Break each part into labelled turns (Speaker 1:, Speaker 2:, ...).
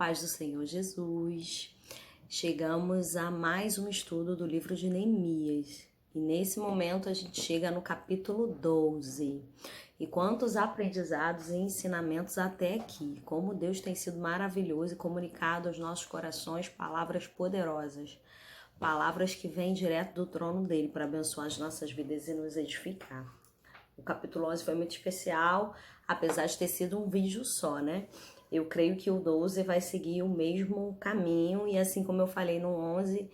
Speaker 1: paz do Senhor Jesus. Chegamos a mais um estudo do livro de Neemias. E nesse momento a gente chega no capítulo 12. E quantos aprendizados e ensinamentos até aqui. Como Deus tem sido maravilhoso e comunicado aos nossos corações palavras poderosas. Palavras que vêm direto do trono dele para abençoar as nossas vidas e nos edificar. O capítulo 11 foi muito especial, apesar de ter sido um vídeo só, né? Eu creio que o 12 vai seguir o mesmo caminho e assim como eu falei no 11,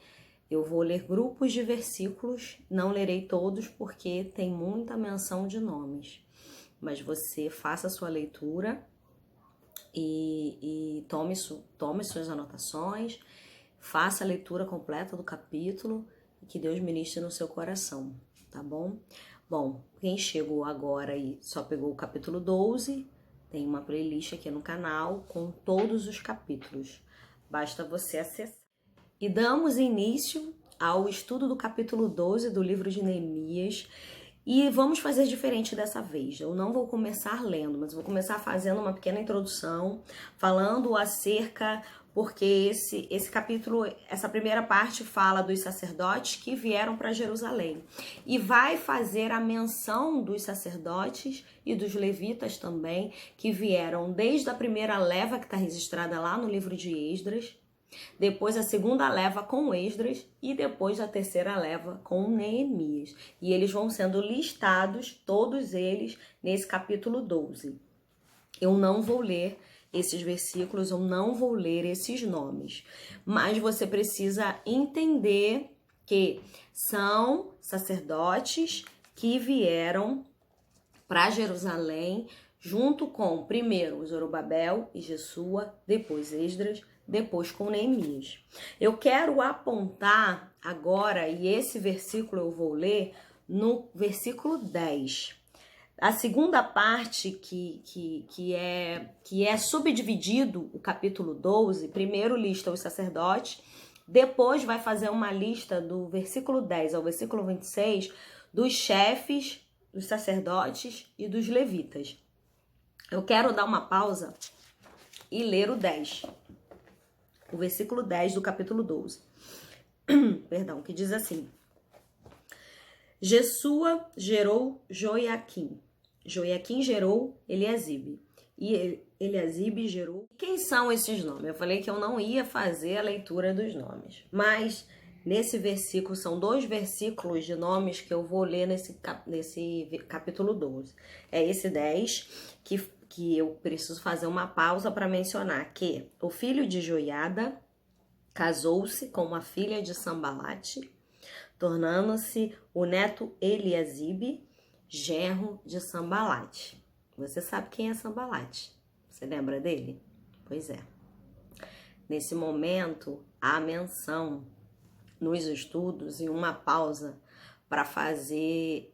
Speaker 1: eu vou ler grupos de versículos, não lerei todos porque tem muita menção de nomes. Mas você faça a sua leitura e tome suas anotações, faça a leitura completa do capítulo e que Deus ministre no seu coração, tá bom? Bom, quem chegou agora e só pegou o capítulo 12, tem uma playlist aqui no canal com todos os capítulos. Basta você acessar. E damos início ao estudo do capítulo 12 do livro de Neemias. E vamos fazer diferente dessa vez. Eu não vou começar lendo, mas vou começar fazendo uma pequena introdução, falando acerca, porque esse capítulo, essa primeira parte fala dos sacerdotes que vieram para Jerusalém. E vai fazer a menção dos sacerdotes e dos levitas também, que vieram desde a primeira leva que está registrada lá no livro de Esdras, depois a segunda leva com Esdras e depois a terceira leva com Neemias. E eles vão sendo listados, todos eles, nesse capítulo 12. Eu não vou ler esses versículos, eu não vou ler esses nomes. Mas você precisa entender que são sacerdotes que vieram para Jerusalém junto com, primeiro, Zorobabel e Jesua, depois Esdras, depois com Neemias. Eu quero apontar agora, e esse versículo eu vou ler no versículo 10. A segunda parte que é subdividido o capítulo 12, primeiro lista os sacerdotes, depois vai fazer uma lista do versículo 10 ao versículo 26 dos chefes, dos sacerdotes e dos levitas. Eu quero dar uma pausa e ler o 10. O versículo 10 do capítulo 12. Perdão, que diz assim: Jesua gerou Joiaquim. Joiaquim gerou Eliasibe. E Eliasibe gerou... Quem são esses nomes? Eu falei que eu não ia fazer a leitura dos nomes. Mas nesse versículo, são 2 versículos de nomes que eu vou ler nesse capítulo 12. É esse 10 que eu preciso fazer uma pausa para mencionar que o filho de Joiada casou-se com uma filha de Sambalate, tornando-se o neto Eliasibe, genro de Sambalate. Você sabe quem é Sambalate? Você lembra dele? Pois é. Nesse momento, há menção nos estudos e uma pausa para fazer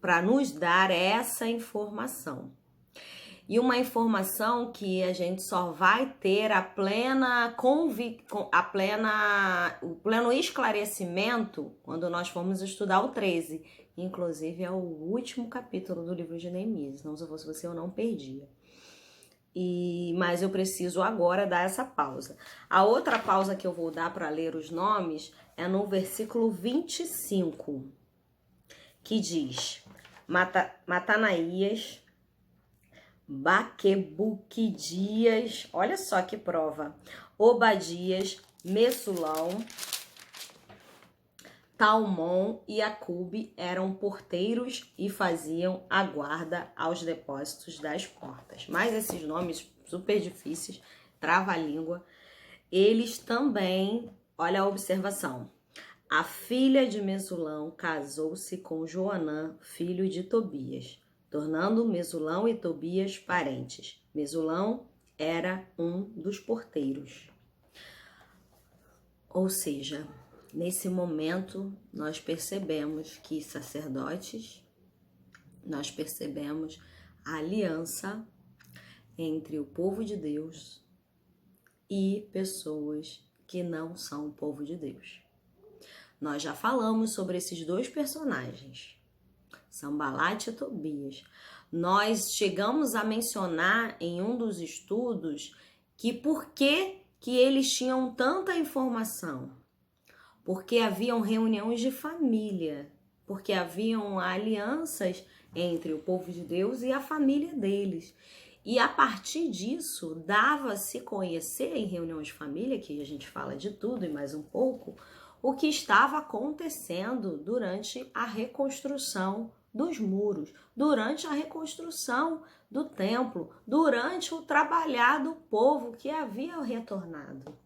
Speaker 1: para nos dar essa informação. E uma informação que a gente só vai ter o pleno esclarecimento quando nós formos estudar o 13. Inclusive é o último capítulo do livro de Neemias, não se fosse você eu não perdia. Mas eu preciso agora dar essa pausa. A outra pausa que eu vou dar para ler os nomes é no versículo 25, que diz: Matanaías, Baquebuquidias, olha só que prova, Obadias, Messulão, Talmon e Acube eram porteiros e faziam a guarda aos depósitos das portas. Mas esses nomes super difíceis, trava-língua, eles também, olha a observação, a filha de Mesulão casou-se com Joanã, filho de Tobias, tornando Mesulão e Tobias parentes. Mesulão era um dos porteiros. Ou seja, nesse momento nós percebemos que sacerdotes, nós percebemos a aliança entre o povo de Deus e pessoas que não são o povo de Deus. Nós já falamos sobre esses 2 personagens, Sambalate e Tobias. Nós chegamos a mencionar em um dos estudos que por que eles tinham tanta informação? Porque haviam reuniões de família, porque haviam alianças entre o povo de Deus e a família deles. E a partir disso, dava-se conhecer em reuniões de família, que a gente fala de tudo e mais um pouco, o que estava acontecendo durante a reconstrução dos muros, durante a reconstrução do templo, durante o trabalhar do povo que havia retornado.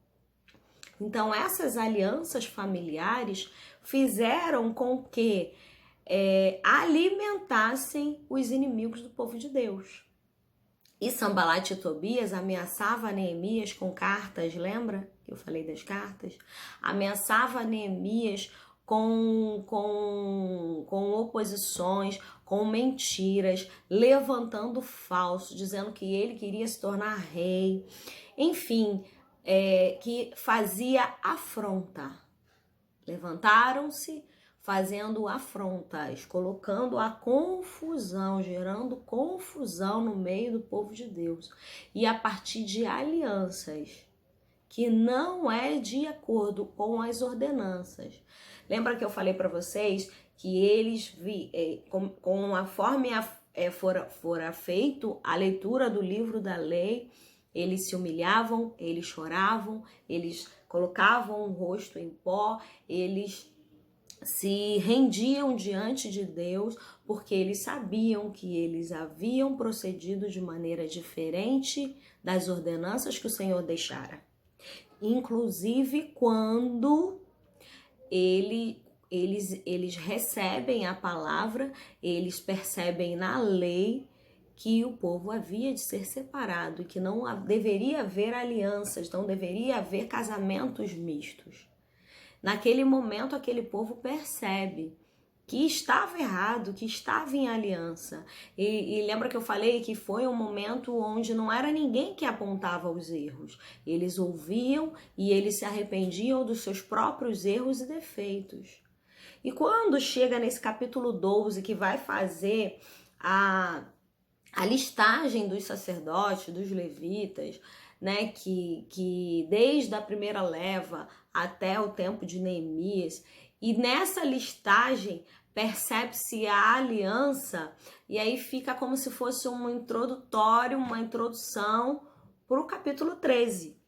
Speaker 1: Então, essas alianças familiares fizeram com que alimentassem os inimigos do povo de Deus. E Sanbalat e Tobias ameaçava Neemias com cartas, lembra que eu falei das cartas? Ameaçava Neemias com oposições, com mentiras, levantando falso, dizendo que ele queria se tornar rei. Enfim, que fazia afronta. Levantaram-se fazendo afrontas, colocando a confusão, gerando confusão no meio do povo de Deus. E a partir de alianças que não é de acordo com as ordenanças. Lembra que eu falei para vocês que eles, conforme fora feito a leitura do livro da lei, eles se humilhavam, eles choravam, eles colocavam o rosto em pó, eles se rendiam diante de Deus, porque eles sabiam que eles haviam procedido de maneira diferente das ordenanças que o Senhor deixara. Inclusive quando eles recebem a palavra, eles percebem na lei que o povo havia de ser separado, que não deveria haver alianças, não deveria haver casamentos mistos. Naquele momento, aquele povo percebe que estava errado, que estava em aliança. E lembra que eu falei que foi um momento onde não era ninguém que apontava os erros. Eles ouviam e eles se arrependiam dos seus próprios erros e defeitos. E quando chega nesse capítulo 12, que vai fazer a listagem dos sacerdotes, dos levitas, né, que desde a primeira leva até o tempo de Neemias, e nessa listagem percebe-se a aliança, e aí fica como se fosse um introdutório, uma introdução para o capítulo 13,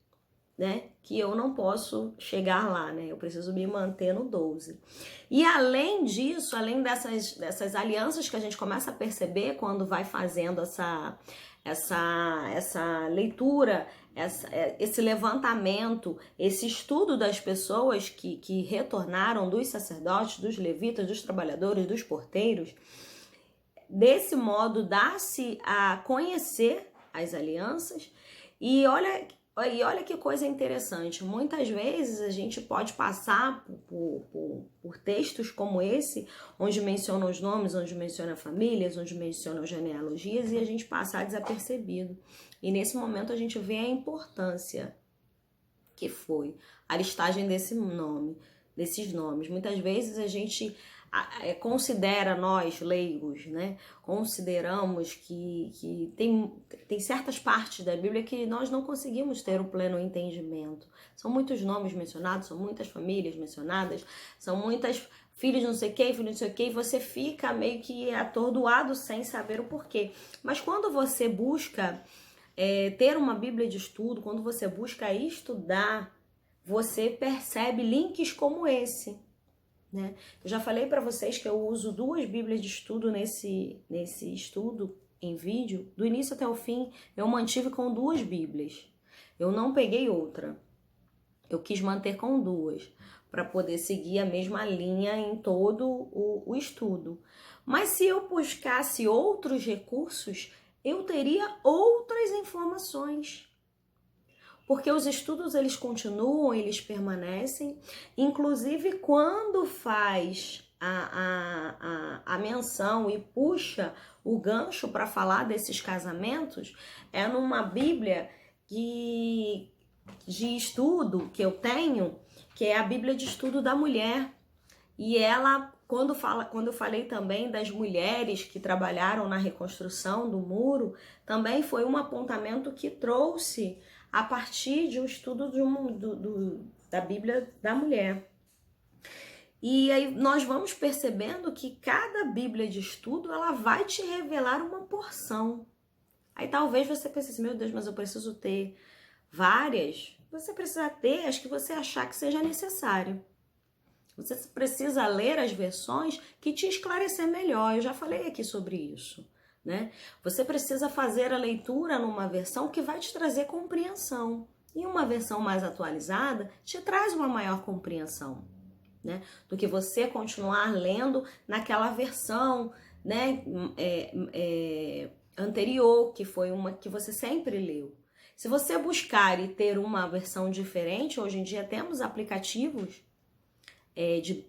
Speaker 1: né, que eu não posso chegar lá, né, eu preciso me manter no 12. E além disso, além dessas alianças que a gente começa a perceber quando vai fazendo essa leitura, esse levantamento, esse estudo das pessoas que retornaram, dos sacerdotes, dos levitas, dos trabalhadores, dos porteiros, desse modo dá-se a conhecer as alianças. E olha que coisa interessante, muitas vezes a gente pode passar por textos como esse, onde menciona os nomes, onde menciona famílias, onde menciona genealogias, e a gente passar desapercebido. E nesse momento a gente vê a importância que foi a listagem desses nomes. Muitas vezes a gente considera, nós leigos, né, consideramos que tem certas partes da Bíblia que nós não conseguimos ter o pleno entendimento. São muitos nomes mencionados, são muitas famílias mencionadas, são muitas filhos de não sei quem, filhos de não sei quem, e você fica meio que atordoado sem saber o porquê. Mas quando você busca ter uma Bíblia de estudo, quando você busca estudar, você percebe links como esse. Né? Eu já falei para vocês que eu uso 2 Bíblias de estudo nesse estudo em vídeo. Do início até o fim, eu mantive com 2 Bíblias. Eu não peguei outra. Eu quis manter com 2, para poder seguir a mesma linha em todo o estudo. Mas se eu buscasse outros recursos, eu teria outras informações. Porque os estudos, eles continuam, eles permanecem, inclusive quando faz a menção e puxa o gancho para falar desses casamentos, é numa Bíblia de estudo que eu tenho, que é a Bíblia de Estudo da Mulher. E ela, quando eu falei também das mulheres que trabalharam na reconstrução do muro, também foi um apontamento que trouxe a partir de um estudo da Bíblia da mulher. E aí nós vamos percebendo que cada Bíblia de estudo, ela vai te revelar uma porção. Aí talvez você pense assim, meu Deus, mas eu preciso ter várias. Você precisa ter as que você achar que seja necessário. Você precisa ler as versões que te esclarecer melhor. Eu já falei aqui sobre isso, né? Você precisa fazer a leitura numa versão que vai te trazer compreensão. E uma versão mais atualizada te traz uma maior compreensão, né? Do que você continuar lendo naquela versão, né? Anterior, que foi uma que você sempre leu. Se você buscar e ter uma versão diferente, hoje em dia temos aplicativos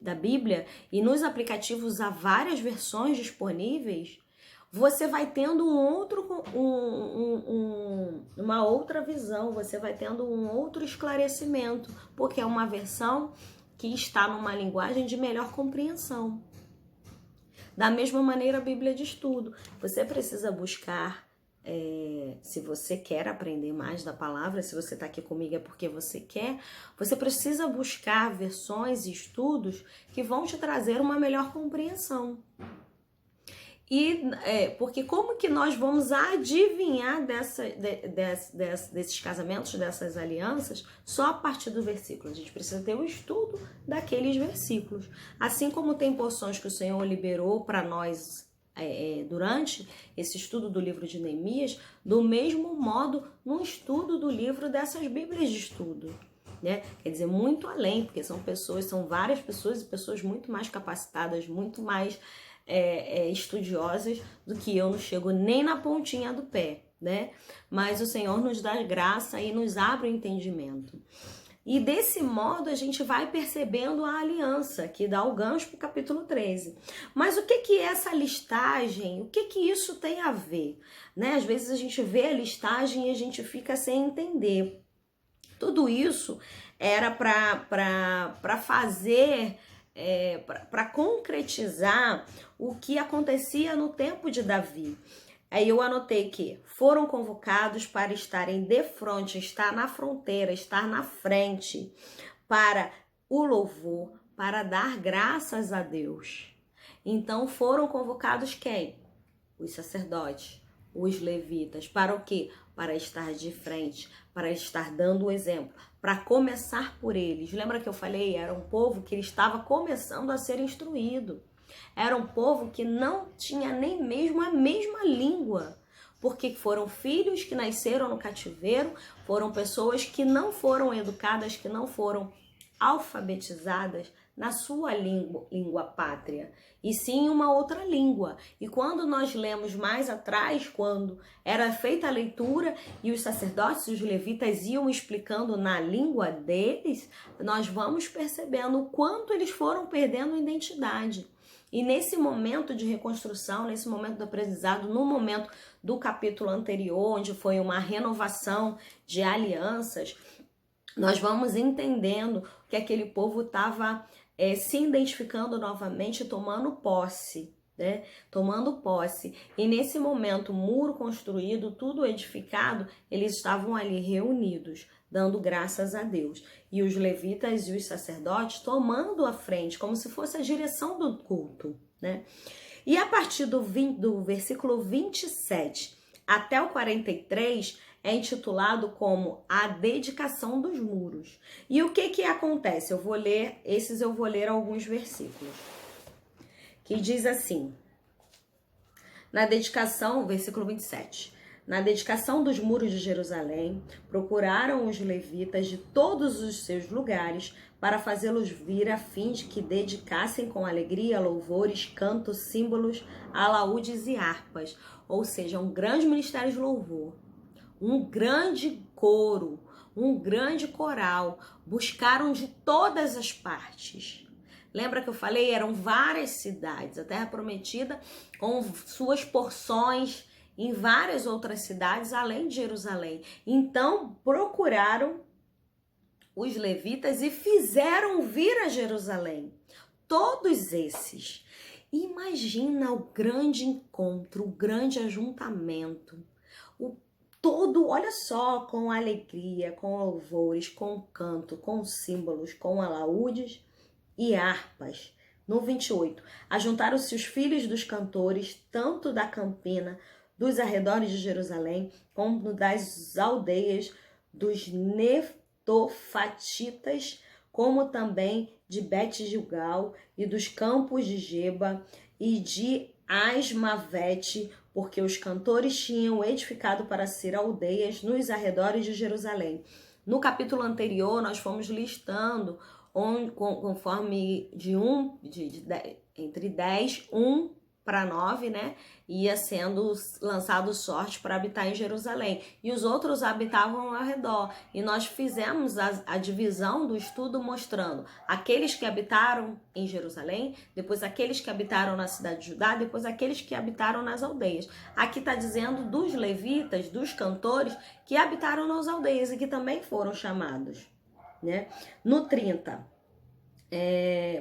Speaker 1: da Bíblia, e nos aplicativos há várias versões disponíveis, você vai tendo uma outra visão, você vai tendo um outro esclarecimento, porque é uma versão que está numa linguagem de melhor compreensão. Da mesma maneira, a Bíblia de estudo. Você precisa buscar, se você quer aprender mais da palavra, se você está aqui comigo é porque você quer, você precisa buscar versões e estudos que vão te trazer uma melhor compreensão. Porque como que nós vamos adivinhar desses casamentos, dessas alianças, só a partir do versículo? A gente precisa ter o estudo daqueles versículos. Assim como tem porções que o Senhor liberou para nós durante esse estudo do livro de Neemias, do mesmo modo no estudo do livro dessas Bíblias de estudo. Né? Quer dizer, muito além, porque são várias pessoas e pessoas muito mais capacitadas, muito mais estudiosas do que eu, não chego nem na pontinha do pé, né? Mas o Senhor nos dá graça e nos abre o entendimento. E desse modo a gente vai percebendo a aliança, que dá o gancho para o capítulo 13. Mas o que é essa listagem? O que isso tem a ver? Né? Às vezes a gente vê a listagem e a gente fica sem entender. Tudo isso era para fazer, para concretizar o que acontecia no tempo de Davi. Aí eu anotei que foram convocados para estarem de frente, estar na fronteira, estar na frente, para o louvor, para dar graças a Deus. Então foram convocados quem? Os sacerdotes, os levitas. Para o quê? Para estar de frente, para estar dando o exemplo, para começar por eles. Lembra que eu falei? Era um povo que estava começando a ser instruído. Era um povo que não tinha nem mesmo a mesma língua, porque foram filhos que nasceram no cativeiro, foram pessoas que não foram educadas, que não foram alfabetizadas na sua língua pátria, e sim uma outra língua. E quando nós lemos mais atrás, quando era feita a leitura e os sacerdotes e os levitas iam explicando na língua deles, nós vamos percebendo o quanto eles foram perdendo identidade. E nesse momento de reconstrução, nesse momento do aprendizado, no momento do capítulo anterior, onde foi uma renovação de alianças, nós vamos entendendo que aquele povo estava se identificando novamente, tomando posse, né? Tomando posse. E nesse momento, muro construído, tudo edificado, eles estavam ali reunidos, dando graças a Deus. E os levitas e os sacerdotes tomando a frente, como se fosse a direção do culto, né? E a partir do versículo 27 até o 43, é intitulado como a dedicação dos muros. E o que acontece? Eu vou ler alguns versículos. Que diz assim, na dedicação, versículo 27. Na dedicação dos muros de Jerusalém, procuraram os levitas de todos os seus lugares para fazê-los vir a fim de que dedicassem com alegria, louvores, cantos, símbolos, alaúdes e harpas. Ou seja, um grande ministério de louvor, um grande coro, um grande coral. Buscaram de todas as partes. Lembra que eu falei? Eram várias cidades. A Terra Prometida com suas porções em várias outras cidades, além de Jerusalém. Então, procuraram os levitas e fizeram vir a Jerusalém. Todos esses. Imagina o grande encontro, o grande ajuntamento. todo, olha só, com alegria, com louvores, com canto, com símbolos, com alaúdes e harpas. No 28, ajuntaram-se os filhos dos cantores, tanto da campina, dos arredores de Jerusalém, como das aldeias dos Netofatitas, como também de Bet-Gilgal e dos campos de Geba e de Asmavete, porque os cantores tinham edificado para si aldeias nos arredores de Jerusalém. No capítulo anterior, nós fomos listando conforme entre 10, 1 para 9, né? Ia sendo lançado sorte para habitar em Jerusalém. E os outros habitavam ao redor. E nós fizemos a divisão do estudo mostrando aqueles que habitaram em Jerusalém, depois aqueles que habitaram na cidade de Judá, depois aqueles que habitaram nas aldeias. Aqui está dizendo dos levitas, dos cantores, que habitaram nas aldeias e que também foram chamados, né? No 30,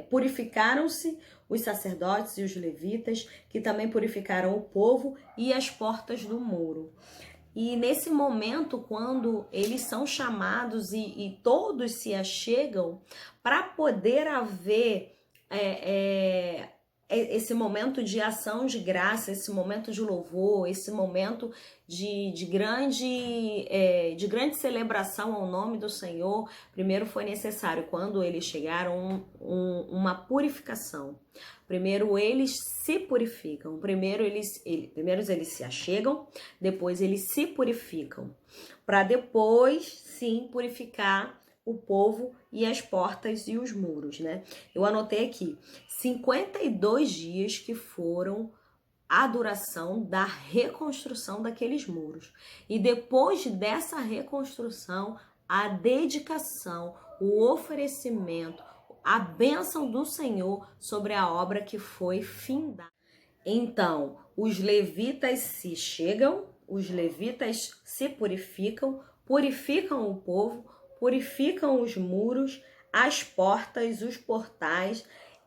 Speaker 1: purificaram-se os sacerdotes e os levitas, que também purificaram o povo e as portas do muro. E nesse momento, quando eles são chamados e todos se achegam, para poder haver esse momento de ação de graça, esse momento de louvor, esse momento de grande celebração ao nome do Senhor, primeiro foi necessário, quando eles chegaram, uma purificação. Primeiro eles se purificam, primeiro eles se achegam, depois eles se purificam, para depois sim purificar o povo e as portas e os muros, né? Eu anotei aqui 52 dias que foram a duração da reconstrução daqueles muros. E depois dessa reconstrução, a dedicação, o oferecimento, a bênção do Senhor sobre a obra que foi findada. Então, os levitas se chegam, os levitas se purificam, purificam o povo, purificam os muros, as portas, os portais,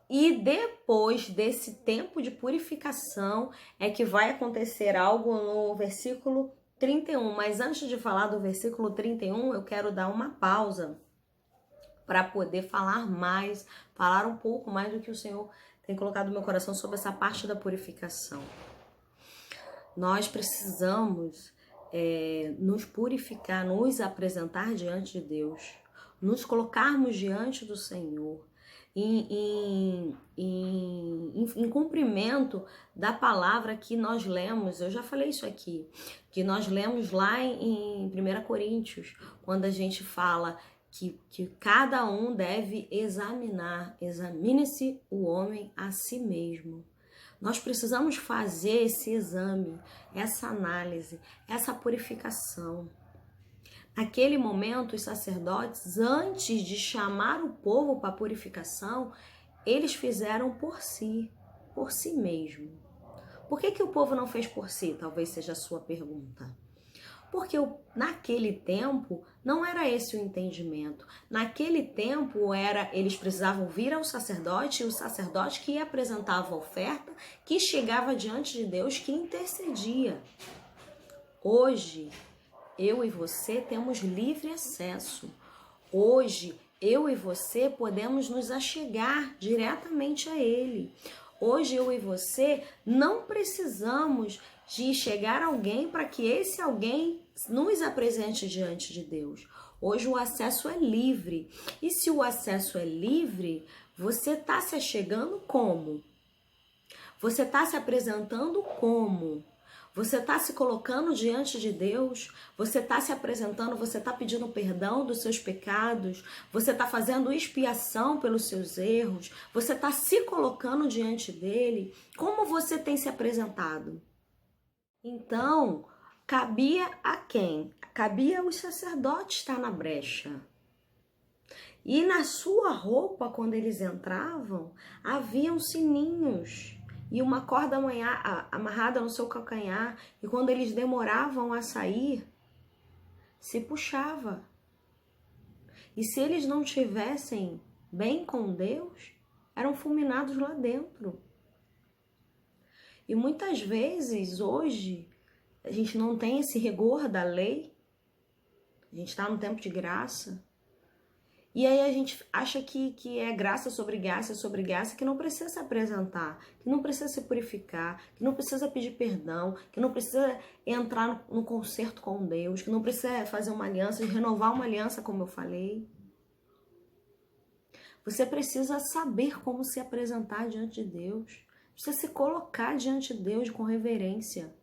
Speaker 1: e depois desse tempo de purificação é que vai acontecer algo no versículo 31. Mas antes de falar do versículo 31, eu quero dar uma pausa para poder falar um pouco mais do que o Senhor tem colocado no meu coração sobre essa parte da purificação. Nós precisamos nos purificar, nos apresentar diante de Deus, nos colocarmos diante do Senhor, em cumprimento da palavra que nós lemos. Eu já falei isso aqui, que nós lemos lá em 1 Coríntios, quando a gente fala que cada um deve examine-se o homem a si mesmo. Nós precisamos fazer esse exame, essa análise, essa purificação. Naquele momento, os sacerdotes, antes de chamar o povo para a purificação, eles fizeram por si mesmo. Por que o povo não fez por si? Talvez seja a sua pergunta. Porque naquele tempo não era esse o entendimento. Naquele tempo eles precisavam vir ao sacerdote, e o sacerdote que apresentava a oferta, que chegava diante de Deus, que intercedia. Hoje, eu e você temos livre acesso. Hoje, eu e você podemos nos achegar diretamente a Ele. Hoje, eu e você não precisamos de chegar a alguém para que esse alguém nos apresente diante de Deus. Hoje o acesso é livre. E se o acesso é livre, você está se achegando como? Você está se apresentando como? Você está se colocando diante de Deus? Você está se apresentando? Você está pedindo perdão dos seus pecados? Você está fazendo expiação pelos seus erros? Você está se colocando diante dele? Como você tem se apresentado? Então, cabia a quem? Cabia aos sacerdotes estar na brecha. E na sua roupa, quando eles entravam, haviam sininhos e uma corda amarrada no seu calcanhar. E quando eles demoravam a sair, se puxava. E se eles não estivessem bem com Deus, eram fulminados lá dentro. E muitas vezes, hoje, A gente não tem esse rigor da lei. A gente está no tempo de graça. E aí a gente acha que é graça sobre graça, que não precisa se apresentar, que não precisa se purificar, que não precisa pedir perdão, que não precisa entrar no concerto com Deus, que não precisa fazer uma aliança, renovar uma aliança, como eu falei. Você precisa saber como se apresentar diante de Deus. Precisa se colocar diante de Deus com reverência.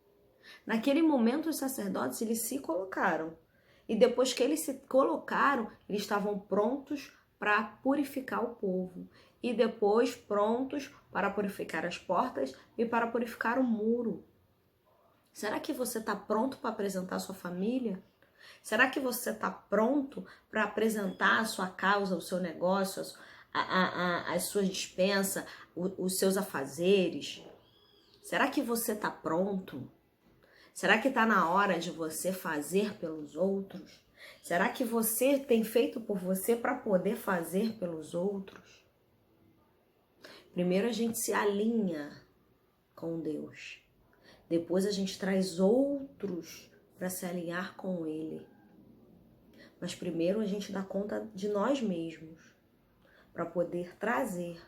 Speaker 1: Naquele momento, os sacerdotes, eles se colocaram. E depois que eles se colocaram, eles estavam prontos para purificar o povo. E depois prontos para purificar as portas e para purificar o muro. Será que você está pronto para apresentar a sua família? Será que você está pronto para apresentar a sua causa, o seu negócio, as suas dispensas, os seus afazeres? Será que você está pronto? Será que está na hora de você fazer pelos outros? Será que você tem feito por você para poder fazer pelos outros? Primeiro a gente se alinha com Deus. Depois a gente traz outros para se alinhar com Ele. Mas primeiro a gente dá conta de nós mesmos para poder trazer.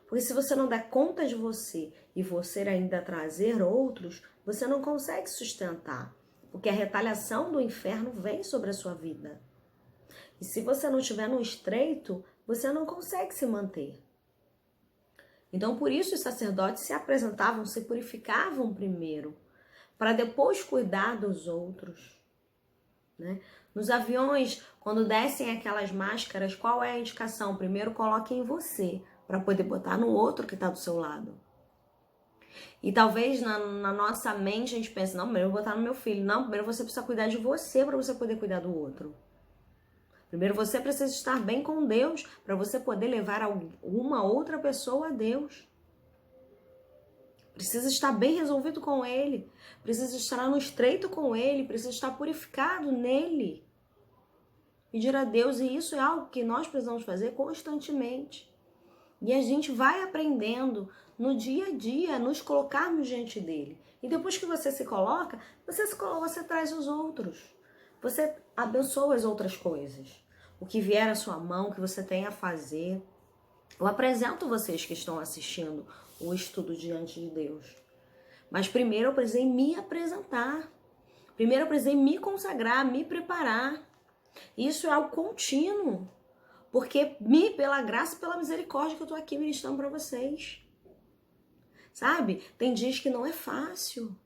Speaker 1: Porque se você não der conta de você e você ainda trazer outros, você não consegue sustentar. Porque a retaliação do inferno vem sobre a sua vida. E se você não estiver no estreito, você não consegue se manter. Então, por isso os sacerdotes se apresentavam, se purificavam primeiro, para depois cuidar dos outros, né? Nos aviões, quando descem aquelas máscaras, qual é a indicação? Primeiro coloque em você, para poder botar no outro que está do seu lado. E talvez na nossa mente a gente pense, não, primeiro eu vou botar no meu filho. Não, primeiro você precisa cuidar de você para você poder cuidar do outro. Primeiro você precisa estar bem com Deus para você poder levar uma outra pessoa a Deus. Precisa estar bem resolvido com Ele. Precisa estar no estreito com Ele. Precisa estar purificado nele. Pedir a Deus, e isso é algo que nós precisamos fazer constantemente. E a gente vai aprendendo no dia a dia, nos colocarmos diante dele. E depois que você se coloca, você traz os outros. Você abençoa as outras coisas. O que vier à sua mão, o que você tem a fazer. Eu apresento vocês que estão assistindo o estudo diante de Deus. Mas primeiro eu precisei me apresentar. Primeiro eu precisei me consagrar, me preparar. Isso é algo contínuo. Porque pela graça e pela misericórdia que eu tô aqui ministrando para vocês. Sabe? Tem dias que não é fácil.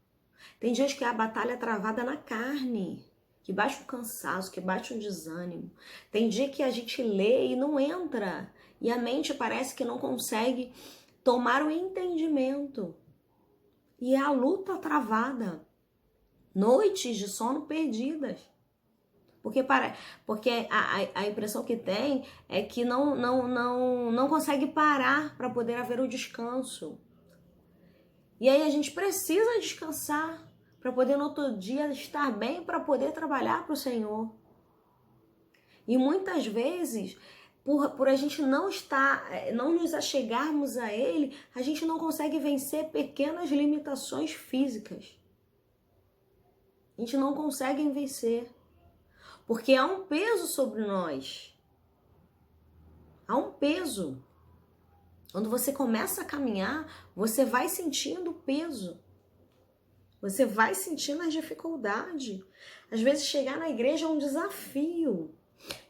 Speaker 1: Tem dias que a batalha é travada na carne. Que bate um cansaço, que bate um desânimo. Tem dia que a gente lê e não entra. E a mente parece que não consegue tomar o entendimento. E é a luta travada. Noites de sono perdidas. Porque a impressão que tem é que não consegue parar para poder haver o descanso. E aí a gente precisa descansar para poder no outro dia estar bem, para poder trabalhar para o Senhor. E muitas vezes, por a gente não nos achegarmos a Ele, a gente não consegue vencer pequenas limitações físicas. A gente não consegue vencer. Porque há um peso sobre nós. Há um peso. Quando você começa a caminhar, você vai sentindo o peso. Você vai sentindo a dificuldade. Às vezes chegar na igreja é um desafio.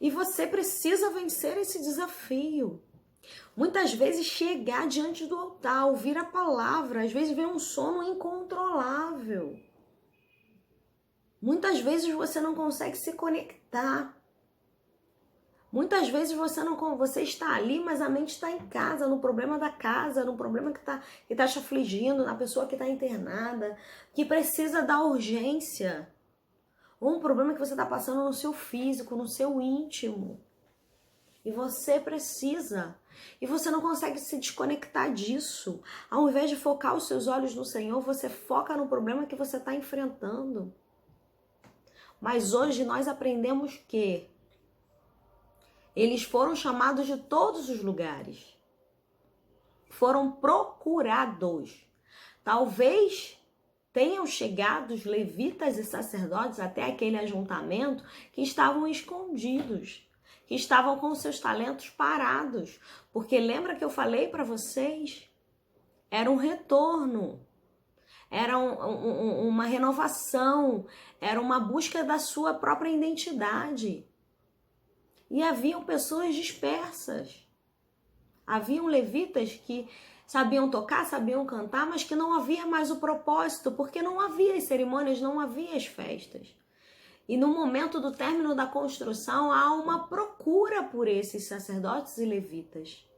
Speaker 1: E você precisa vencer esse desafio. Muitas vezes chegar diante do altar, ouvir a palavra, às vezes vem um sono incontrolável. Muitas vezes você não consegue se conectar. Muitas vezes você está ali, mas a mente está em casa, no problema da casa, no problema que tá te afligindo, na pessoa que está internada, que precisa da urgência. Ou um problema que você está passando no seu físico, no seu íntimo. E você precisa. E você não consegue se desconectar disso. Ao invés de focar os seus olhos no Senhor, você foca no problema que você está enfrentando. Mas hoje nós aprendemos que eles foram chamados de todos os lugares. Foram procurados. Talvez tenham chegado os levitas e sacerdotes até aquele ajuntamento que estavam escondidos, que estavam com seus talentos parados. Porque lembra que eu falei para vocês? Era um retorno, era uma renovação, era uma busca da sua própria identidade. E haviam pessoas dispersas. Haviam levitas que sabiam tocar, sabiam cantar, mas que não havia mais o propósito, porque não havia as cerimônias, não havia as festas. E no momento do término da construção, há uma procura por esses sacerdotes e levitas.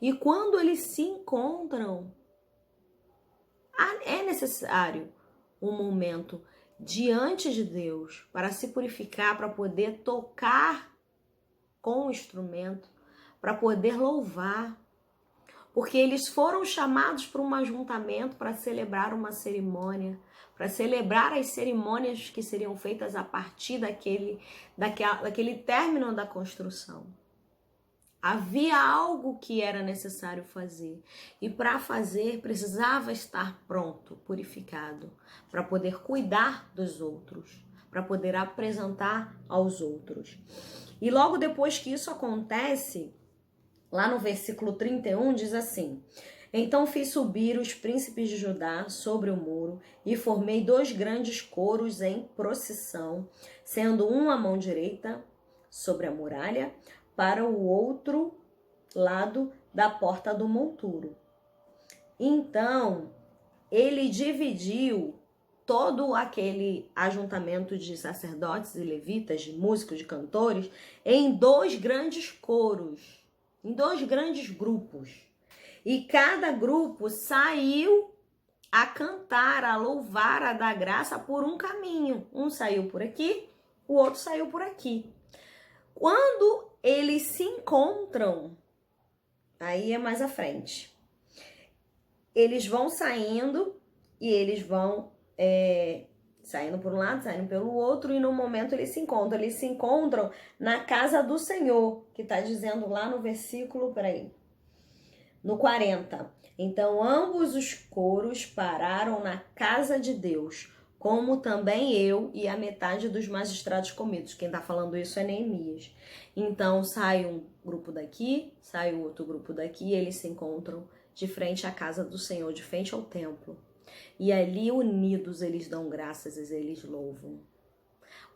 Speaker 1: E quando eles se encontram, é necessário um momento diante de Deus para se purificar, para poder tocar com o instrumento, para poder louvar. Porque eles foram chamados para um ajuntamento para celebrar uma cerimônia, para celebrar as cerimônias que seriam feitas a partir daquele término da construção. Havia algo que era necessário fazer, e para fazer precisava estar pronto, purificado, para poder cuidar dos outros, para poder apresentar aos outros. E logo depois que isso acontece, lá no versículo 31 diz assim: então fiz subir os príncipes de Judá sobre o muro e formei 2 grandes coros em procissão, sendo um à mão direita sobre a muralha, para o outro lado da porta do monturo. Então, ele dividiu todo aquele ajuntamento de sacerdotes e levitas, de músicos, de cantores, em 2 grandes coros, em 2 grandes grupos. E cada grupo saiu a cantar, a louvar, a dar graça por um caminho. Um saiu por aqui, o outro saiu por aqui. Quando eles se encontram, aí é mais à frente, eles vão saindo e eles vão saindo por um lado, saindo pelo outro, e no momento eles se encontram na casa do Senhor, que está dizendo lá no versículo, no 40. Então ambos os coros pararam na casa de Deus, como também eu e a metade dos magistrados comidos. Quem está falando isso é Neemias. Então sai um grupo daqui, sai o outro grupo daqui, e eles se encontram de frente à casa do Senhor, de frente ao templo. E ali unidos eles dão graças e eles louvam.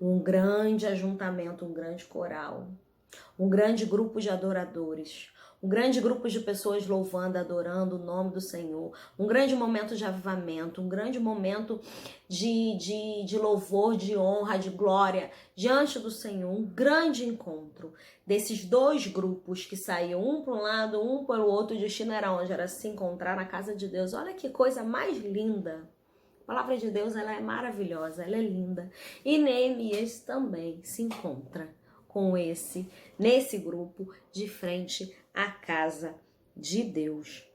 Speaker 1: Um grande ajuntamento, um grande coral, um grande grupo de adoradores, um grande grupo de pessoas louvando, adorando o nome do Senhor, um grande momento de avivamento, um grande momento de louvor, de honra, de glória diante do Senhor, um grande encontro desses 2 grupos que saíam um para um lado, um para o outro, o destino era onde? Era se encontrar na casa de Deus. Olha que coisa mais linda! A palavra de Deus, ela é maravilhosa, ela é linda. E Neemias também se encontra com nesse grupo de frente à casa de Deus.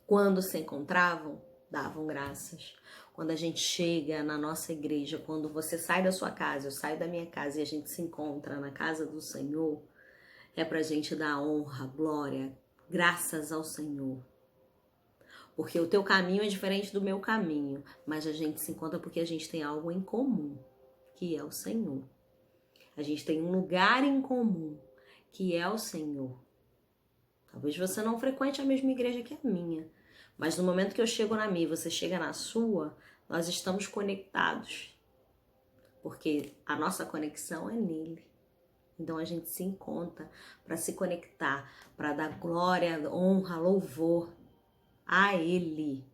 Speaker 1: Quando se encontravam, davam graças. Quando a gente chega na nossa igreja, quando você sai da sua casa, eu saio da minha casa e a gente se encontra na casa do Senhor, é pra gente dar honra, glória, graças ao Senhor. Porque o teu caminho é diferente do meu caminho, mas a gente se encontra porque a gente tem algo em comum, que é o Senhor. A gente tem um lugar em comum, que é o Senhor. Talvez você não frequente a mesma igreja que a minha, mas no momento que eu chego na minha e você chega na sua, nós estamos conectados. Porque a nossa conexão é nele. Então a gente se encontra para se conectar, para dar glória, honra, louvor a Ele.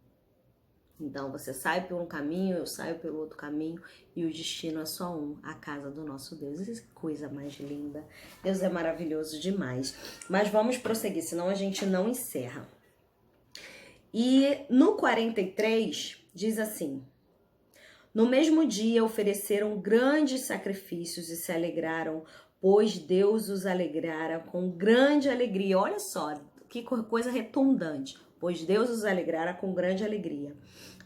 Speaker 1: Então você sai por um caminho, eu saio pelo outro caminho, e o destino é só um, a casa do nosso Deus. Que coisa mais linda. Deus é maravilhoso demais. Mas vamos prosseguir, senão a gente não encerra. E no 43 diz assim: no mesmo dia ofereceram grandes sacrifícios e se alegraram, pois Deus os alegrara com grande alegria. Olha só, que coisa redundante. Pois Deus os alegrara com grande alegria.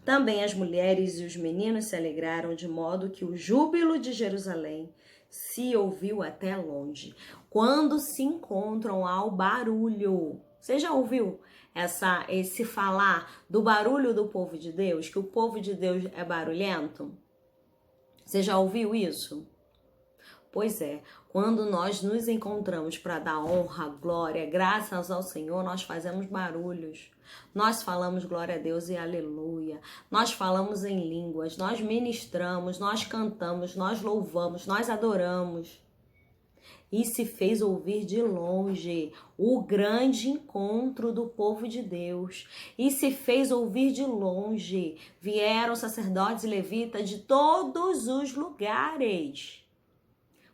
Speaker 1: Também as mulheres e os meninos se alegraram, de modo que o júbilo de Jerusalém se ouviu até longe. Quando se encontram ao barulho, Você já ouviu esse falar do barulho do povo de Deus? Que o povo de Deus é barulhento? Você já ouviu isso? Pois é, quando nós nos encontramos para dar honra, glória, graças ao Senhor, nós fazemos barulhos. Nós falamos glória a Deus e aleluia. Nós falamos em línguas, nós ministramos, nós cantamos, nós louvamos, nós adoramos. E se fez ouvir de longe o grande encontro do povo de Deus. E se fez ouvir de longe. Vieram sacerdotes e levitas de todos os lugares.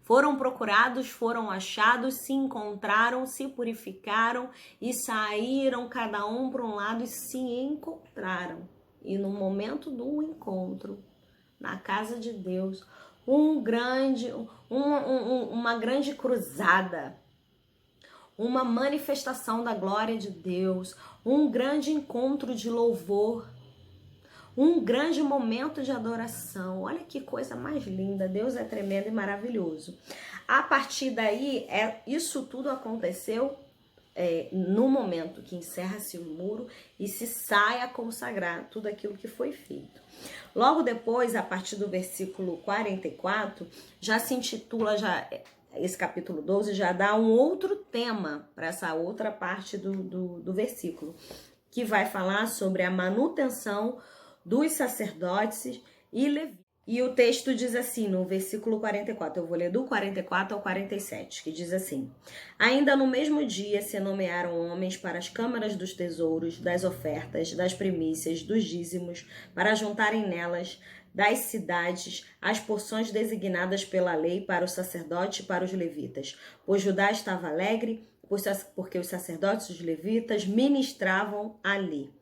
Speaker 1: Foram procurados, foram achados, se encontraram, se purificaram e saíram cada um para um lado e se encontraram. E no momento do encontro, na casa de Deus, uma grande cruzada, uma manifestação da glória de Deus, um grande encontro de louvor, um grande momento de adoração. Olha que coisa mais linda, Deus é tremendo e maravilhoso. A partir daí, isso tudo aconteceu no momento que encerra-se o muro e se sai a consagrar tudo aquilo que foi feito. Logo depois, a partir do versículo 44, já se intitula, esse capítulo 12 já dá um outro tema para essa outra parte do versículo, que vai falar sobre a manutenção dos sacerdotes e levitas. E o texto diz assim, no versículo 44, eu vou ler do 44 ao 47, que diz assim: Ainda no mesmo dia se nomearam homens para as câmaras dos tesouros, das ofertas, das primícias, dos dízimos, para juntarem nelas das cidades as porções designadas pela lei para o sacerdote e para os levitas. Pois Judá estava alegre, porque os sacerdotes e os levitas ministravam ali.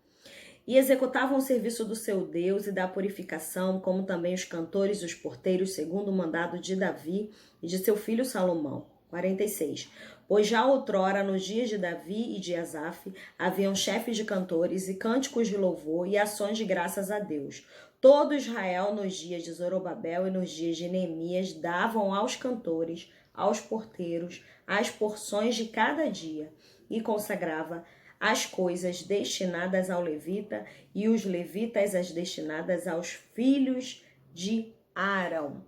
Speaker 1: E executavam o serviço do seu Deus e da purificação, como também os cantores e os porteiros, segundo o mandado de Davi e de seu filho Salomão. 46. Pois já outrora, nos dias de Davi e de Asaf, haviam chefes de cantores e cânticos de louvor e ações de graças a Deus. Todo Israel, nos dias de Zorobabel e nos dias de Neemias, davam aos cantores, aos porteiros, as porções de cada dia, e consagrava as coisas destinadas ao levita, e os levitas as destinadas aos filhos de Arão.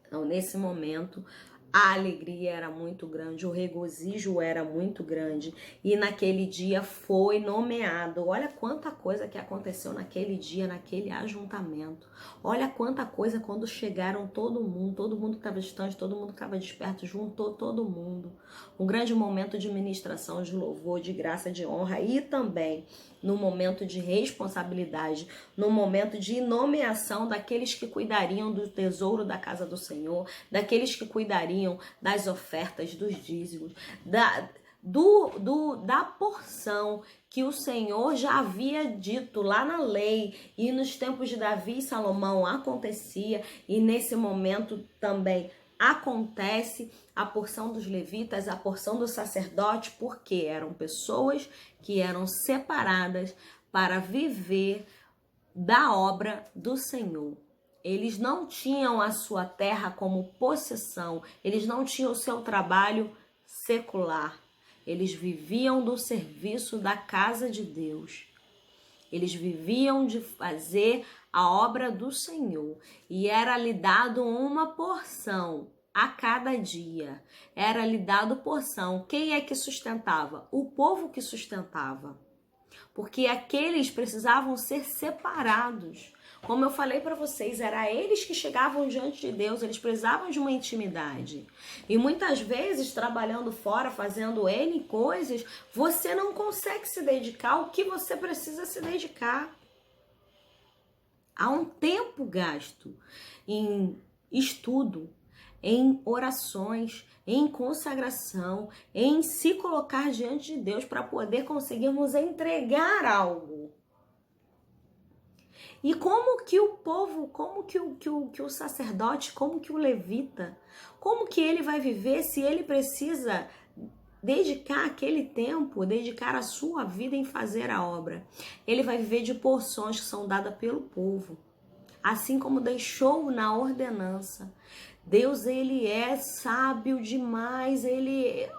Speaker 1: Então, nesse momento, a alegria era muito grande, o regozijo era muito grande, e naquele dia foi nomeado. Olha quanta coisa que aconteceu naquele dia, naquele ajuntamento. Olha quanta coisa quando chegaram todo mundo que estava distante, todo mundo que estava desperto, juntou todo mundo. Um grande momento de ministração, de louvor, de graça, de honra, e também no momento de responsabilidade, no momento de nomeação daqueles que cuidariam do tesouro da casa do Senhor, daqueles que cuidariam das ofertas, dos dízimos, da porção que o Senhor já havia dito lá na lei, e nos tempos de Davi e Salomão acontecia, e nesse momento também acontece a porção dos levitas, a porção do sacerdote, porque eram pessoas que eram separadas para viver da obra do Senhor. Eles não tinham a sua terra como possessão, eles não tinham o seu trabalho secular. Eles viviam do serviço da casa de Deus. Eles viviam de fazer a obra do Senhor. E era-lhe dado uma porção a cada dia. Era-lhe dado porção. Quem é que sustentava? O povo que sustentava. Porque aqueles precisavam ser separados. Como eu falei para vocês, era eles que chegavam diante de Deus, eles precisavam de uma intimidade. E muitas vezes, trabalhando fora, fazendo N coisas, você não consegue se dedicar ao que você precisa se dedicar. Há um tempo gasto em estudo, em orações, em consagração, em se colocar diante de Deus para poder conseguirmos entregar algo. E como que o povo, como que o sacerdote, como que o levita, como que ele vai viver se ele precisa dedicar aquele tempo, dedicar a sua vida em fazer a obra? Ele vai viver de porções que são dadas pelo povo, assim como deixou na ordenança. Deus, ele é sábio demais, ele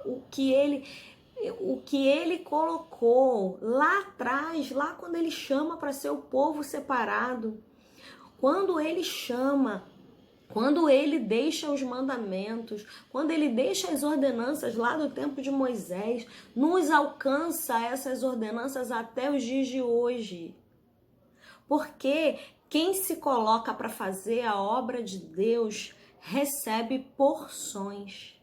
Speaker 1: o que ele colocou lá atrás, lá quando ele chama para ser o povo separado, quando ele chama, quando ele deixa os mandamentos, quando ele deixa as ordenanças lá do tempo de Moisés, nos alcança essas ordenanças até os dias de hoje. Porque quem se coloca para fazer a obra de Deus recebe porções.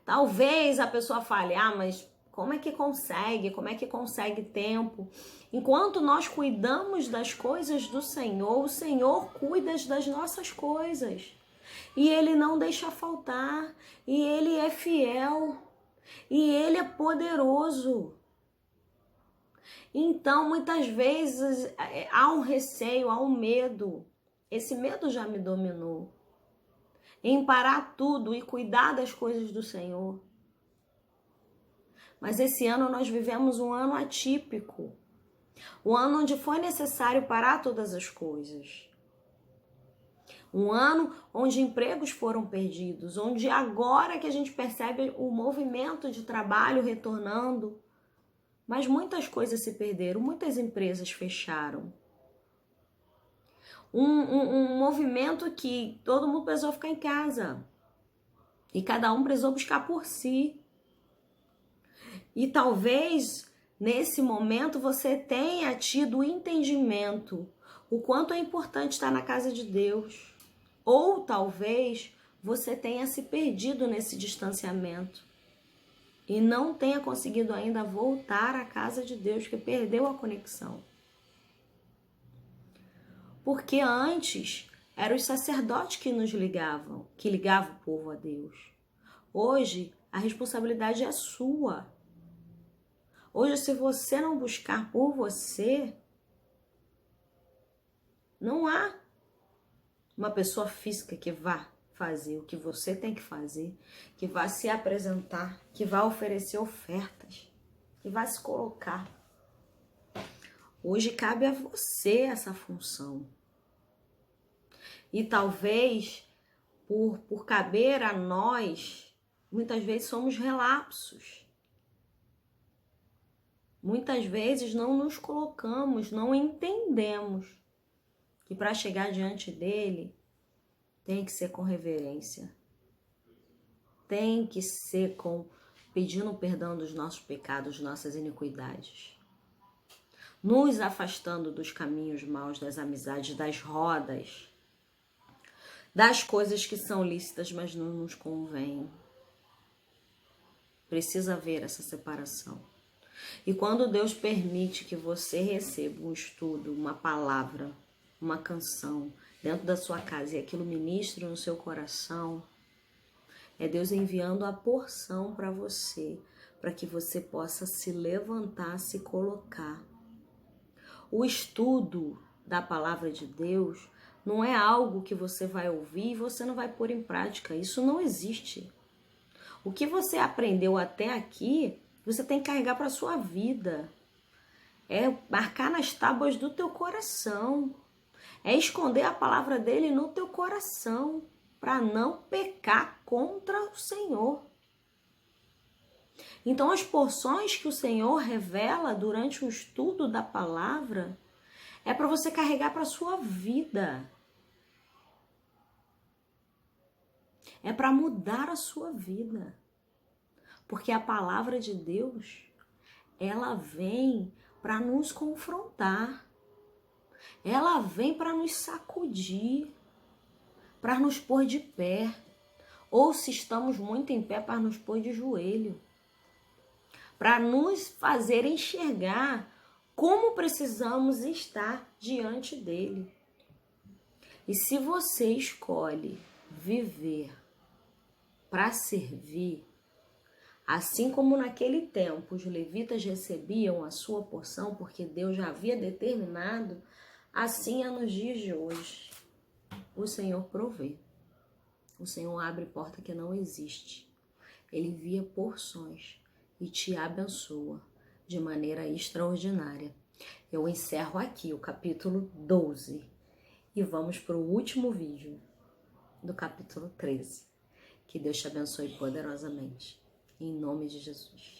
Speaker 1: Talvez a pessoa fale, mas como é que consegue? Como é que consegue tempo? Enquanto nós cuidamos das coisas do Senhor, o Senhor cuida das nossas coisas. E Ele não deixa faltar. E Ele é fiel. E Ele é poderoso. Então, muitas vezes, há um receio, há um medo. Esse medo já me dominou. Em parar tudo e cuidar das coisas do Senhor. Mas esse ano nós vivemos um ano atípico. Um ano onde foi necessário parar todas as coisas. Um ano onde empregos foram perdidos, onde agora que a gente percebe o movimento de trabalho retornando, mas muitas coisas se perderam, muitas empresas fecharam. Um movimento que todo mundo precisou ficar em casa. E cada um precisou buscar por si. E talvez nesse momento você tenha tido o entendimento o quanto é importante estar na casa de Deus. Ou talvez você tenha se perdido nesse distanciamento e não tenha conseguido ainda voltar à casa de Deus, que perdeu a conexão. Porque antes eram os sacerdotes que nos ligavam, que ligavam o povo a Deus. Hoje a responsabilidade é sua. Hoje, se você não buscar por você, não há uma pessoa física que vá fazer o que você tem que fazer, que vá se apresentar, que vá oferecer ofertas, que vá se colocar. Hoje cabe a você essa função. E talvez, por caber a nós, muitas vezes somos relapsos. Muitas vezes não nos colocamos, não entendemos que para chegar diante dele tem que ser com reverência. Tem que ser pedindo perdão dos nossos pecados, nossas iniquidades. Nos afastando dos caminhos maus, das amizades, das rodas, das coisas que são lícitas, mas não nos convêm. Precisa haver essa separação. E quando Deus permite que você receba um estudo, uma palavra, uma canção dentro da sua casa e aquilo ministre no seu coração, é Deus enviando a porção para você, para que você possa se levantar, se colocar. O estudo da palavra de Deus não é algo que você vai ouvir e você não vai pôr em prática. Isso não existe. O que você aprendeu até aqui, você tem que carregar para a sua vida. É marcar nas tábuas do teu coração. É esconder a palavra dele no teu coração, para não pecar contra o Senhor. Então, as porções que o Senhor revela durante o estudo da palavra é para você carregar para a sua vida. É para mudar a sua vida. Porque a palavra de Deus, ela vem para nos confrontar. Ela vem para nos sacudir, para nos pôr de pé. Ou se estamos muito em pé, para nos pôr de joelho. Para nos fazer enxergar como precisamos estar diante dele. E se você escolhe viver para servir, assim como naquele tempo os levitas recebiam a sua porção, porque Deus já havia determinado, assim é nos dias de hoje. O Senhor provê. O Senhor abre porta que não existe. Ele envia porções e te abençoa de maneira extraordinária. Eu encerro aqui o capítulo 12 e vamos para o último vídeo do capítulo 13. Que Deus te abençoe poderosamente. em nome de Jesus.